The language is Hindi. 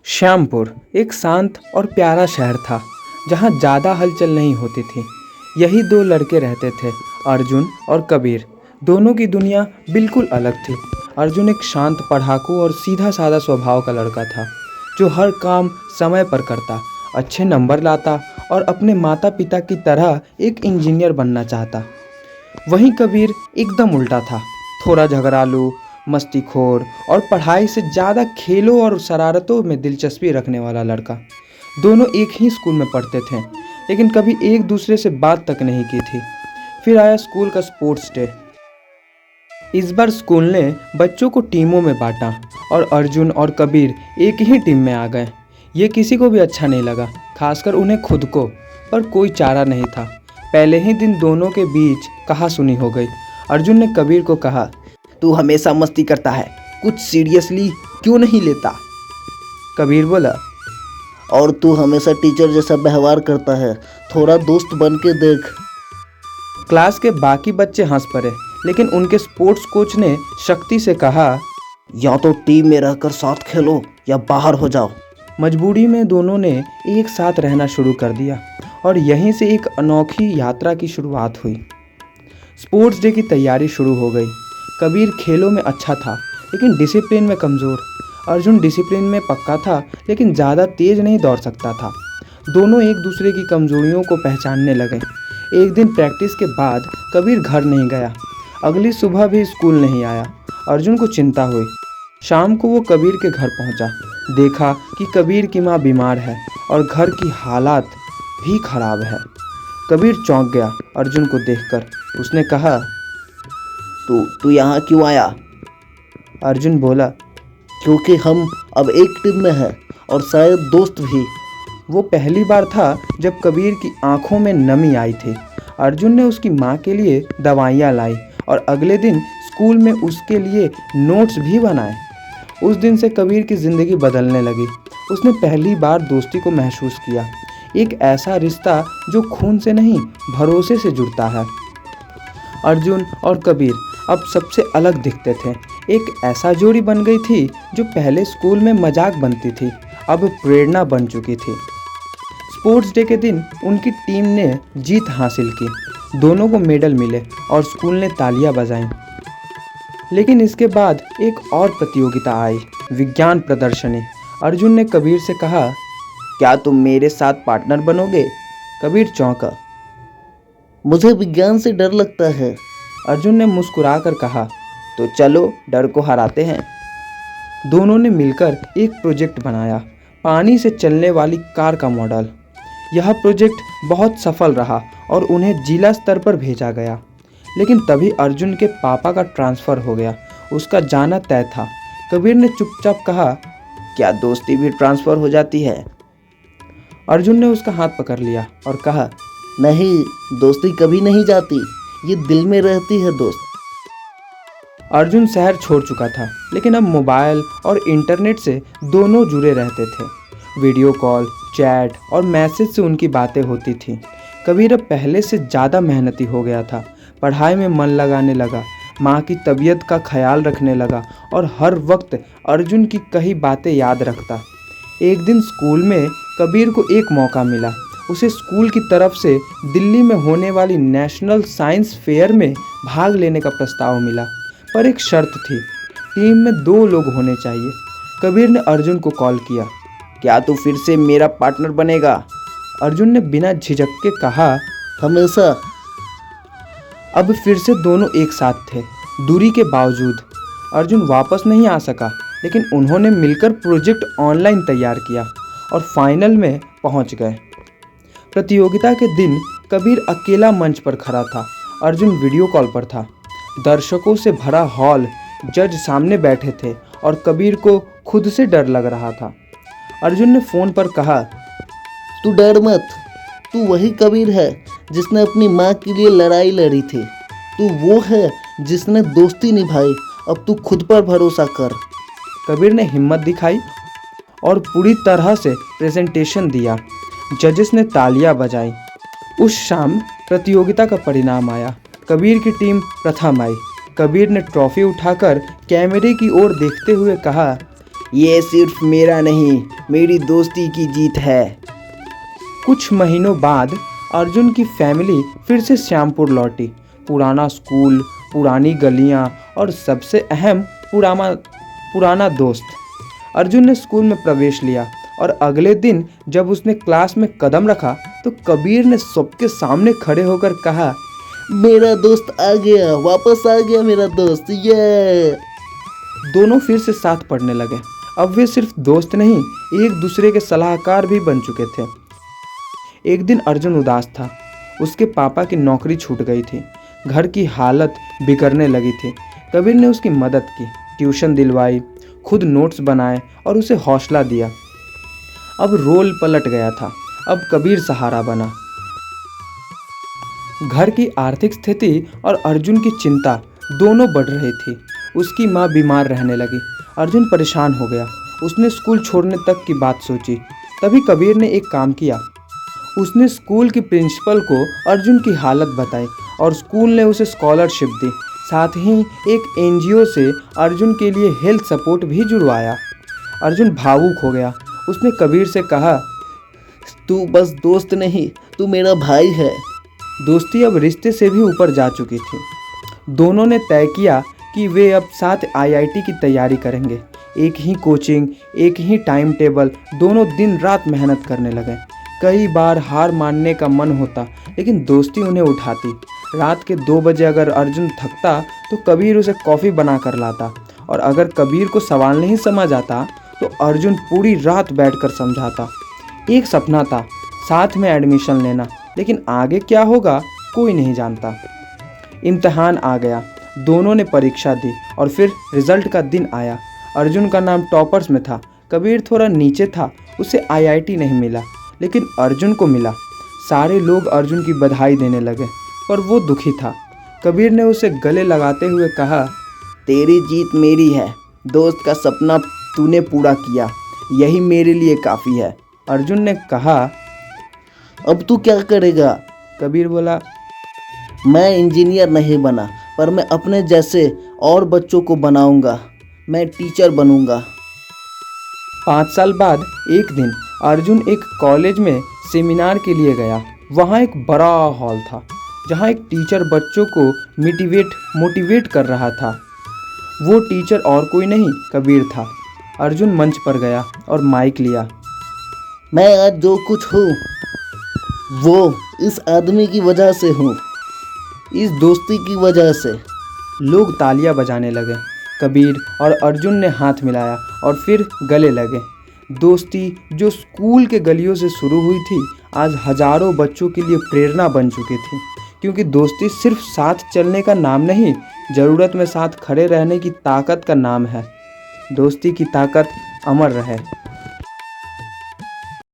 श्यामपुर एक शांत और प्यारा शहर था जहाँ ज़्यादा हलचल नहीं होती थी। यही दो लड़के रहते थे, अर्जुन और कबीर। दोनों की दुनिया बिल्कुल अलग थी। अर्जुन एक शांत पढ़ाकू और सीधा साधा स्वभाव का लड़का था जो हर काम समय पर करता, अच्छे नंबर लाता और अपने माता पिता की तरह एक इंजीनियर बनना चाहता। वहीं कबीर एकदम उल्टा था, थोड़ा झगड़ालू, मस्तीखोर और पढ़ाई से ज़्यादा खेलों और शरारतों में दिलचस्पी रखने वाला लड़का। दोनों एक ही स्कूल में पढ़ते थे लेकिन कभी एक दूसरे से बात तक नहीं की थी। फिर आया स्कूल का स्पोर्ट्स डे। इस बार स्कूल ने बच्चों को टीमों में बांटा और अर्जुन और कबीर एक ही टीम में आ गए। ये किसी को भी अच्छा नहीं लगा, खासकर उन्हें खुद को, पर कोई चारा नहीं था। पहले ही दिन दोनों के बीच कहासुनी हो गई। अर्जुन ने कबीर को कहा, तू हमेशा मस्ती करता है, कुछ सीरियसली क्यों नहीं लेता? कबीर बोला, और तू हमेशा टीचर जैसा व्यवहार करता है, थोड़ा दोस्त बन के देख। क्लास के बाकी बच्चे हंस पड़े, लेकिन उनके स्पोर्ट्स कोच ने शक्ति से कहा, या तो टीम में रहकर साथ खेलो या बाहर हो जाओ। मजबूरी में दोनों ने एक साथ रहना शुरू कर दिया और यहीं से एक अनोखी यात्रा की शुरुआत हुई। स्पोर्ट्स डे की तैयारी शुरू हो गई। कबीर खेलों में अच्छा था लेकिन डिसिप्लिन में कमज़ोर। अर्जुन डिसिप्लिन में पक्का था लेकिन ज़्यादा तेज़ नहीं दौड़ सकता था। दोनों एक दूसरे की कमज़ोरियों को पहचानने लगे। एक दिन प्रैक्टिस के बाद कबीर घर नहीं गया। अगली सुबह भी स्कूल नहीं आया। अर्जुन को चिंता हुई। शाम को वो कबीर के घर पहुंचा। देखा कि कबीर की माँ बीमार है और घर की हालात भी खराब है। कबीर चौंक गया अर्जुन को देखकर। उसने कहा, तू यहाँ क्यों आया? अर्जुन बोला, क्योंकि हम अब एक टीम में हैं और शायद दोस्त भी। वो पहली बार था जब कबीर की आंखों में नमी आई थी। अर्जुन ने उसकी माँ के लिए दवाइयाँ लाई और अगले दिन स्कूल में उसके लिए नोट्स भी बनाए। उस दिन से कबीर की ज़िंदगी बदलने लगी। उसने पहली बार दोस्ती को महसूस किया, एक ऐसा रिश्ता जो खून से नहीं भरोसे से जुड़ता है। अर्जुन और कबीर अब सबसे अलग दिखते थे। एक ऐसा जोड़ी बन गई थी जो पहले स्कूल में मजाक बनती थी, अब प्रेरणा बन चुकी थी। स्पोर्ट्स डे के दिन उनकी टीम ने जीत हासिल की। दोनों को मेडल मिले और स्कूल ने तालियां बजाईं। लेकिन इसके बाद एक और प्रतियोगिता आई, विज्ञान प्रदर्शनी। अर्जुन ने कबीर से कहा, क्या तुम मेरे साथ पार्टनर बनोगे? कबीर चौंका। मुझे विज्ञान से डर लगता है। अर्जुन ने मुस्कुराकर कहा, तो चलो डर को हराते हैं। दोनों ने मिलकर एक प्रोजेक्ट बनाया, पानी से चलने वाली कार का मॉडल। यह प्रोजेक्ट बहुत सफल रहा और उन्हें जिला स्तर पर भेजा गया। लेकिन तभी अर्जुन के पापा का ट्रांसफ़र हो गया। उसका जाना तय था। कबीर ने चुपचाप कहा, क्या दोस्ती भी ट्रांसफ़र हो जाती है? अर्जुन ने उसका हाथ पकड़ लिया और कहा, नहीं, दोस्ती कभी नहीं जाती, ये दिल में रहती है दोस्त। अर्जुन शहर छोड़ चुका था लेकिन अब मोबाइल और इंटरनेट से दोनों जुड़े रहते थे। वीडियो कॉल, चैट और मैसेज से उनकी बातें होती थीं। कबीर अब पहले से ज़्यादा मेहनती हो गया था, पढ़ाई में मन लगाने लगा, माँ की तबीयत का ख्याल रखने लगा और हर वक्त अर्जुन की कही बातें याद रखता। एक दिन स्कूल में कबीर को एक मौका मिला। उसे स्कूल की तरफ से दिल्ली में होने वाली नेशनल साइंस फेयर में भाग लेने का प्रस्ताव मिला, पर एक शर्त थी, टीम में 2 लोग होने चाहिए। कबीर ने अर्जुन को कॉल किया, क्या तू फिर से मेरा पार्टनर बनेगा? अर्जुन ने बिना झिझक के कहा, हमेशा। अब फिर से दोनों एक साथ थे, दूरी के बावजूद। अर्जुन वापस नहीं आ सका लेकिन उन्होंने मिलकर प्रोजेक्ट ऑनलाइन तैयार किया और फाइनल में पहुंच गए। प्रतियोगिता के दिन कबीर अकेला मंच पर खड़ा था, अर्जुन वीडियो कॉल पर था। दर्शकों से भरा हॉल, जज सामने बैठे थे और कबीर को खुद से डर लग रहा था। अर्जुन ने फ़ोन पर कहा, तू डर मत, तू वही कबीर है जिसने अपनी माँ के लिए लड़ाई लड़ी थी। तू वो है जिसने दोस्ती निभाई, अब तू खुद पर भरोसा कर। कबीर ने हिम्मत दिखाई और पूरी तरह से प्रेजेंटेशन दिया। जजेस ने तालियां बजाई। उस शाम प्रतियोगिता का परिणाम आया। कबीर की टीम प्रथम आई। कबीर ने ट्रॉफी उठाकर कैमरे की ओर देखते हुए कहा, ये सिर्फ मेरा नहीं, मेरी दोस्ती की जीत है। कुछ महीनों बाद अर्जुन की फैमिली फिर से श्यामपुर लौटी। पुराना स्कूल, पुरानी गलियां और सबसे अहम पुराना दोस्त। अर्जुन ने स्कूल में प्रवेश लिया और अगले दिन जब उसने क्लास में कदम रखा तो कबीर ने सबके सामने खड़े होकर कहा, मेरा दोस्त आ गया, वापस आ गया मेरा दोस्त, ये। दोनों फिर से साथ पढ़ने लगे। अब वे सिर्फ दोस्त नहीं, एक दूसरे के सलाहकार भी बन चुके थे। एक दिन अर्जुन उदास था। उसके पापा की नौकरी छूट गई थी। घर की हालत बिगड़ने लगी थी। कबीर ने उसकी मदद की, ट्यूशन दिलवाई, खुद नोट्स बनाए और उसे हौसला दिया। अब रोल पलट गया था। अब कबीर सहारा बना। घर की आर्थिक स्थिति और अर्जुन की चिंता दोनों बढ़ रही थी। उसकी माँ बीमार रहने लगी। अर्जुन परेशान हो गया। उसने स्कूल छोड़ने तक की बात सोची। तभी कबीर ने एक काम किया। उसने स्कूल की प्रिंसिपल को अर्जुन की हालत बताई और स्कूल ने उसे स्कॉलरशिप दी। साथ ही एक एनजीओ से अर्जुन के लिए हेल्थ सपोर्ट भी जुड़वाया। अर्जुन भावुक हो गया। उसने कबीर से कहा, तू बस दोस्त नहीं, तू मेरा भाई है। दोस्ती अब रिश्ते से भी ऊपर जा चुकी थी। दोनों ने तय किया कि वे अब साथ आईआईटी की तैयारी करेंगे। एक ही कोचिंग, एक ही टाइम टेबल, दोनों दिन रात मेहनत करने लगे। कई बार हार मानने का मन होता, लेकिन दोस्ती उन्हें उठाती। रात के 2 बजे अगर अर्जुन थकता तो कबीर उसे कॉफ़ी बना कर लाता, और अगर कबीर को सवाल नहीं समझ आता तो अर्जुन पूरी रात बैठकर समझाता। एक सपना था, साथ में एडमिशन लेना, लेकिन आगे क्या होगा कोई नहीं जानता। इम्तिहान आ गया। दोनों ने परीक्षा दी और फिर रिजल्ट का दिन आया। अर्जुन का नाम टॉपर्स में था। कबीर थोड़ा नीचे था, उसे आईआईटी नहीं मिला, लेकिन अर्जुन को मिला। सारे लोग अर्जुन की बधाई देने लगे, पर वो दुखी था। कबीर ने उसे गले लगाते हुए कहा, तेरी जीत मेरी है। दोस्त का सपना तूने पूरा किया, यही मेरे लिए काफ़ी है। अर्जुन ने कहा, अब तू क्या करेगा? कबीर बोला, मैं इंजीनियर नहीं बना, पर मैं अपने जैसे और बच्चों को बनाऊंगा। मैं टीचर बनूंगा। 5 साल बाद एक दिन अर्जुन एक कॉलेज में सेमिनार के लिए गया। वहाँ एक बड़ा हॉल था, जहाँ एक टीचर बच्चों को मोटिवेट कर रहा था। वो टीचर और कोई नहीं, कबीर था। अर्जुन मंच पर गया और माइक लिया। मैं आज जो कुछ हूँ वो इस आदमी की वजह से हूँ, इस दोस्ती की वजह से। लोग तालियां बजाने लगे। कबीर और अर्जुन ने हाथ मिलाया और फिर गले लगे। दोस्ती जो स्कूल के गलियों से शुरू हुई थी, आज हजारों बच्चों के लिए प्रेरणा बन चुकी थी। क्योंकि दोस्ती सिर्फ साथ चलने का नाम नहीं, ज़रूरत में साथ खड़े रहने की ताकत का नाम है। दोस्ती की ताकत अमर रहे।